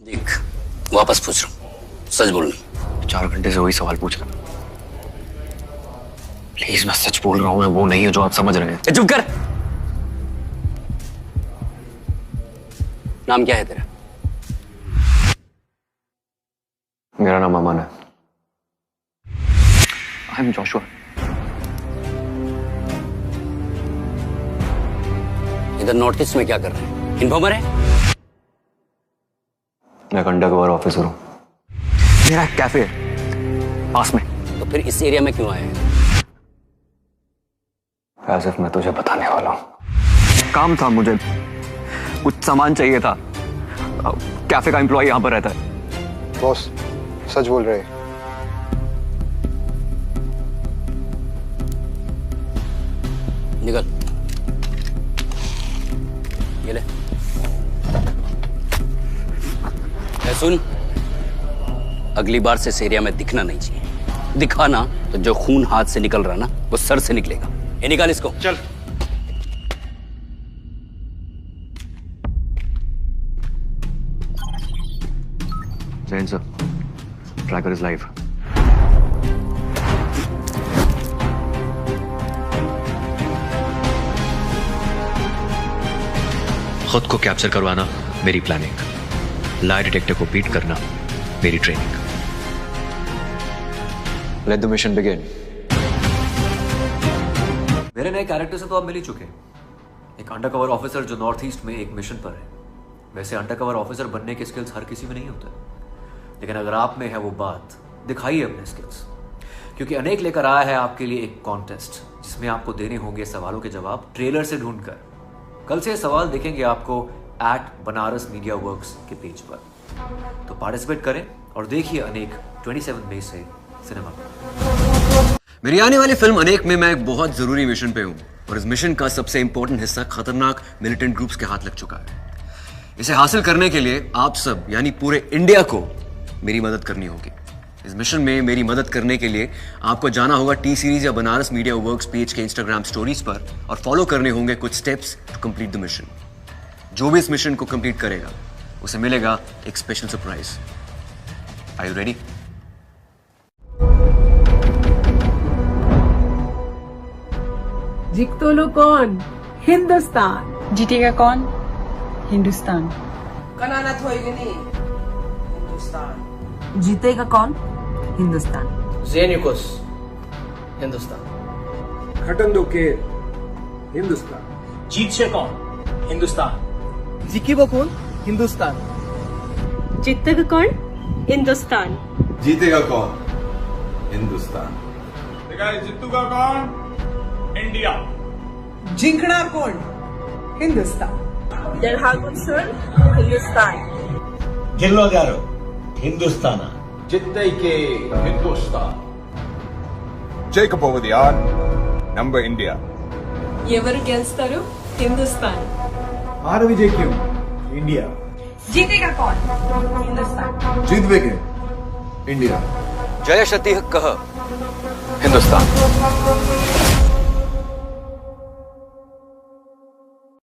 देख, वापस पूछ रहा हूँ, सच बोलना। 4 घंटे से वही सवाल पूछ रहा। प्लीज, मैं सच बोल रहा हूँ, मैं वो नहीं है जो आप समझ रहे हैं। चुप कर। नाम क्या है तेरा? मेरा नाम अमन है। I am Joshua. इधर नॉर्थ ईस्ट में क्या कर रहे हैं? इन्फॉर्मर है? मैं एक अंडरकवर ऑफिसर हूँ। मेरा एक कैफे है पास में। तो फिर इस एरिया में क्यों आए हैं? ऐसे मैं तुझे बताने वाला हूँ। काम था, मुझे कुछ सामान चाहिए था। कैफे का एम्प्लॉय यहाँ पर रहता है। बॉस, सच बोल रहे हैं। निकल। ये ले। सुन, अगली बार से इस एरिया में दिखना नहीं चाहिए। दिखा ना तो जो खून हाथ से निकल रहा ना वो सर से निकलेगा। ये निकाल इसको। चल। Jain sir, tracker is live. खुद को कैप्चर करवाना मेरी प्लानिंग, लाई डिटेक्टर को बीट करना मेरी training. Let the mission begin. मेरे नए कैरेक्टर से तो आप मिल ही चुके हैं। एक अंडरकवर ऑफिसर जो नॉर्थ ईस्ट में एक मिशन पर है। वैसे अंडरकवर ऑफिसर बनने के स्किल्स हर किसी में नहीं होते, लेकिन अगर आप में है वो बात, दिखाइए अपने स्किल्स। क्योंकि अनेक लेकर आया है आपके लिए एक कॉन्टेस्ट जिसमें आपको देने होंगे सवालों के जवाब ट्रेलर से ढूंढकर। कल से सवाल देखेंगे आपको @बनारस मीडिया वर्क्स के पेज पर। तो पार्टिसिपेट करें और देखिए अनेक 27 मई से सिनेमा पर। मेरी आने वाली फिल्म अनेक में मैं एक बहुत जरूरी मिशन पे हूँ और इस मिशन का सबसे इंपॉर्टेंट हिस्सा खतरनाक मिलिटेंट ग्रुप्स के हाथ लग चुका है। इसे हासिल करने के लिए आप सब यानी पूरे इंडिया को मेरी मदद करनी होगी। इस मिशन में मेरी मदद करने के लिए आपको जाना होगा टी सीरीज या बनारस मीडिया वर्क्स पेज के इंस्टाग्राम स्टोरीज पर और फॉलो करने होंगे कुछ steps to complete the mission. जो भी इस मिशन को कंप्लीट करेगा उसे मिलेगा एक special surprise. Are you ready? जीत तो लो कौन? हिंदुस्तान। जीतेगा कौन? हिंदुस्तान। कनानत होएगी नहीं, हिंदुस्तान। जीतेगा कौन? हिंदुस्तान। जेनिकुस, हिंदुस्तान। खटन दो के हिंदुस्तान। जीत से कौन? हिंदुस्तान। जीकेगा कौन? हिंदुस्तान। जीतेगा कौन? हिंदुस्तान। जीतेगा कौन? हिंदुस्तान। जीतूगा कौन? इंडिया। जिंकना कौन? हिंदुस्तान। हिंदुस्तान। ಗೆಲ್ಲೋದ್ಯಾರು? ಹಿಂದೂಸ್ತಾನ. जितने हिंदुस्तान। జైకపోవది యార్ నంబర్ ఇండియా. ఎవరు గెలుస్తారు? హిందుస్థాన్. ఆరు విజయక్యం ఇండియా. जीतेगा कौन? हिंदुस्तान। जीतवेगे इंडिया. जय शतीह कह हिंदुस्तान।